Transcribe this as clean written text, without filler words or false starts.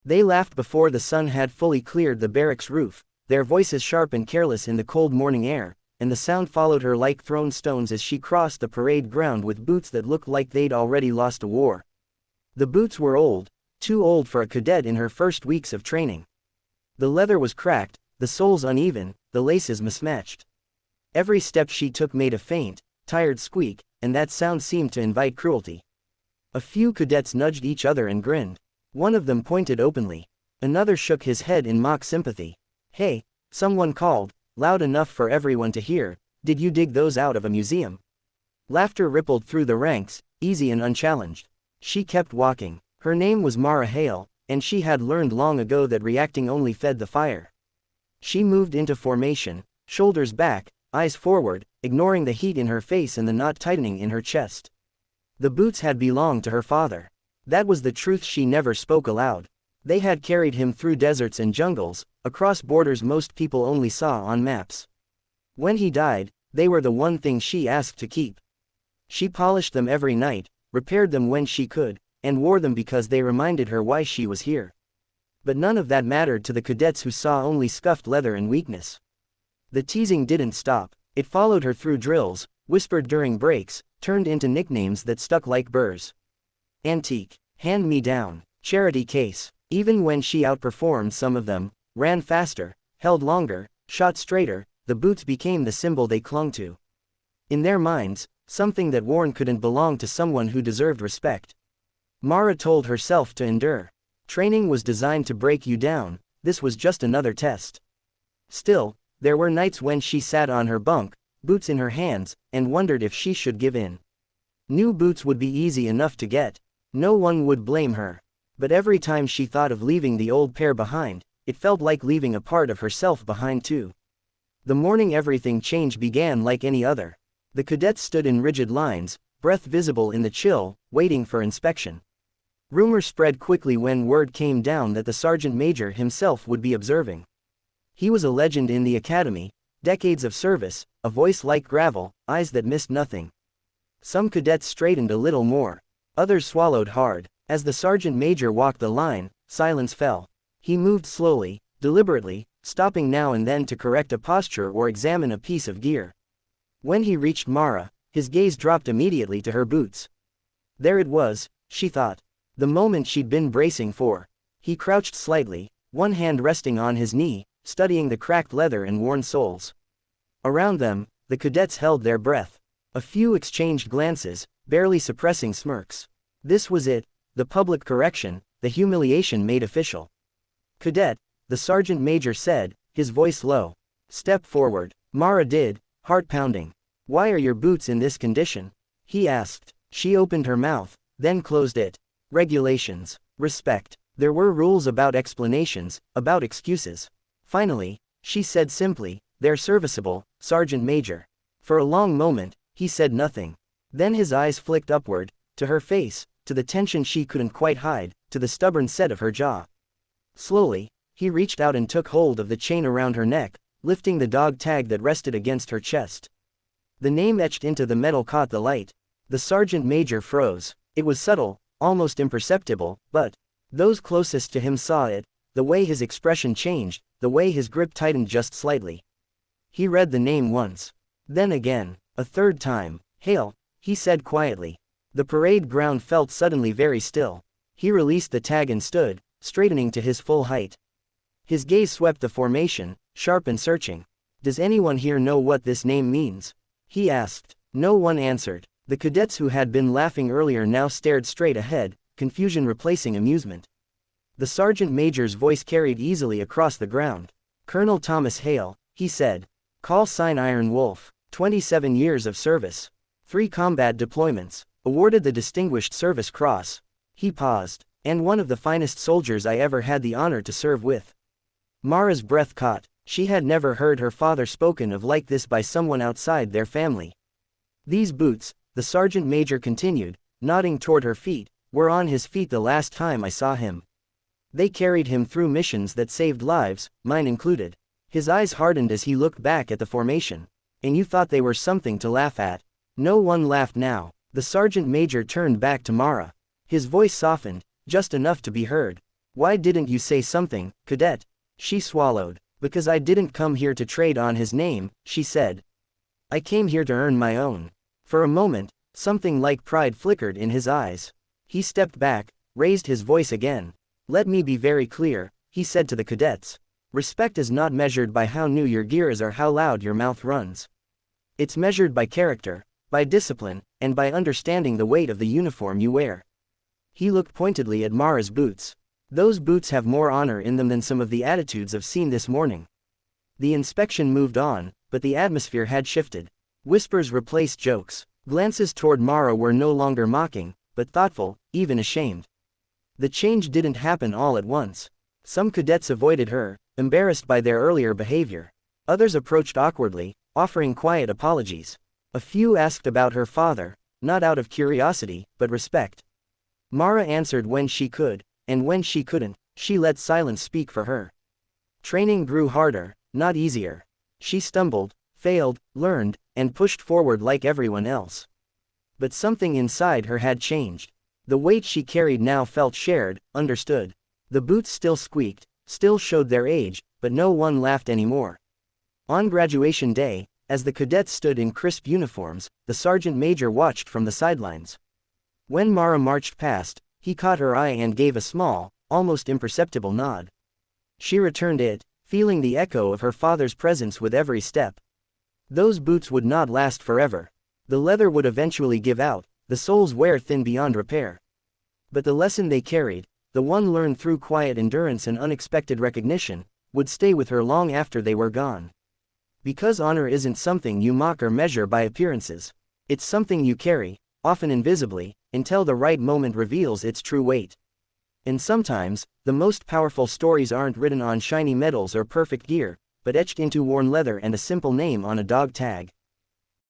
They laughed before the sun had fully cleared the barracks roof, their voices sharp and careless in the cold morning air, and the sound followed her like thrown stones as she crossed the parade ground with boots that looked like they'd already lost a war. The boots were old, too old for a cadet in her first weeks of training. The leather was cracked, the soles uneven, the laces mismatched. Every step she took made a faint, tired squeak, and that sound seemed to invite cruelty. A few cadets nudged each other and grinned. One of them pointed openly. Another shook his head in mock sympathy. "Hey," someone called, loud enough for everyone to hear, "did you dig those out of a museum?" Laughter rippled through the ranks, easy and unchallenged. She kept walking. Her name was Mara Hale, and she had learned long ago that reacting only fed the fire. She moved into formation, shoulders back, eyes forward, ignoring the heat in her face and the knot tightening in her chest. The boots had belonged to her father. That was the truth she never spoke aloud. They had carried him through deserts and jungles, across borders most people only saw on maps. When he died, they were the one thing she asked to keep. She polished them every night, repaired them when she could, and wore them because they reminded her why she was here. But none of that mattered to the cadets who saw only scuffed leather and weakness. The teasing didn't stop. It followed her through drills, whispered during breaks, turned into nicknames that stuck like burrs. Antique, hand-me-down, charity case. Even when she outperformed some of them, ran faster, held longer, shot straighter, the boots became the symbol they clung to. In their minds, something that worn couldn't belong to someone who deserved respect. Mara told herself to endure. Training was designed to break you down, this was just another test. Still, there were nights when she sat on her bunk, boots in her hands, and wondered if she should give in. New boots would be easy enough to get. No one would blame her. But every time she thought of leaving the old pair behind, it felt like leaving a part of herself behind too. The morning everything change began like any other. The cadets stood in rigid lines, breath visible in the chill, waiting for inspection. Rumor spread quickly when word came down that the sergeant major himself would be observing. He was a legend in the academy, decades of service, a voice like gravel, eyes that missed nothing. Some cadets straightened a little more. Others swallowed hard. As the sergeant major walked the line, silence fell. He moved slowly, deliberately, stopping now and then to correct a posture or examine a piece of gear. When he reached Mara, his gaze dropped immediately to her boots. There it was, she thought. The moment she'd been bracing for. He crouched slightly, one hand resting on his knee, studying the cracked leather and worn soles. Around them, the cadets held their breath. A few exchanged glances, barely suppressing smirks. This was it. The public correction, the humiliation made official. "Cadet," the sergeant major said, his voice low. "Step forward." Mara did, heart pounding. "Why are your boots in this condition?" he asked. She opened her mouth, then closed it. Regulations. Respect. There were rules about explanations, about excuses. Finally, she said simply, "They're serviceable, Sergeant Major." For a long moment, he said nothing. Then his eyes flicked upward, to her face, to the tension she couldn't quite hide, to the stubborn set of her jaw. Slowly, he reached out and took hold of the chain around her neck, lifting the dog tag that rested against her chest. The name etched into the metal caught the light. The sergeant major froze. It was subtle, almost imperceptible, but those closest to him saw it, the way his expression changed, the way his grip tightened just slightly. He read the name once. Then again, a third time. "Hale," he said quietly. The parade ground felt suddenly very still. He released the tag and stood, straightening to his full height. His gaze swept the formation, sharp and searching. "Does anyone here know what this name means?" he asked. No one answered. The cadets who had been laughing earlier now stared straight ahead, confusion replacing amusement. The sergeant major's voice carried easily across the ground. "Colonel Thomas Hale," he said. "Call sign Iron Wolf. 27 years of service. 3 combat deployments. Awarded the Distinguished Service Cross." He paused. "And one of the finest soldiers I ever had the honor to serve with." Mara's breath caught. She had never heard her father spoken of like this by someone outside their family. "These boots," the sergeant major continued, nodding toward her feet, "were on his feet the last time I saw him. They carried him through missions that saved lives, mine included." His eyes hardened as he looked back at the formation. "And you thought they were something to laugh at?" No one laughed now. The sergeant major turned back to Mara. His voice softened, just enough to be heard. Why didn't you say something, cadet? She swallowed. Because I didn't come here to trade on his name, she said. I came here to earn my own. For a moment, something like pride flickered in his eyes. He stepped back, raised his voice again. Let me be very clear, he said to the cadets. Respect is not measured by how new your gear is or how loud your mouth runs. It's measured by character, by discipline, and by understanding the weight of the uniform you wear. He looked pointedly at Mara's boots. Those boots have more honor in them than some of the attitudes I've seen this morning. The inspection moved on, but the atmosphere had shifted. Whispers replaced jokes. Glances toward Mara were no longer mocking, but thoughtful, even ashamed. The change didn't happen all at once. Some cadets avoided her, embarrassed by their earlier behavior. Others approached awkwardly, offering quiet apologies. A few asked about her father, not out of curiosity, but respect. Mara answered when she could, and when she couldn't, she let silence speak for her. Training grew harder, not easier. She stumbled, failed, learned, and pushed forward like everyone else. But something inside her had changed. The weight she carried now felt shared, understood. The boots still squeaked, still showed their age, but no one laughed anymore. On graduation day, as the cadets stood in crisp uniforms, the sergeant major watched from the sidelines. When Mara marched past, he caught her eye and gave a small, almost imperceptible nod. She returned it, feeling the echo of her father's presence with every step. Those boots would not last forever. The leather would eventually give out, the soles wear thin beyond repair. But the lesson they carried, the one learned through quiet endurance and unexpected recognition, would stay with her long after they were gone. Because honor isn't something you mock or measure by appearances. It's something you carry, often invisibly, until the right moment reveals its true weight. And sometimes, the most powerful stories aren't written on shiny medals or perfect gear, but etched into worn leather and a simple name on a dog tag.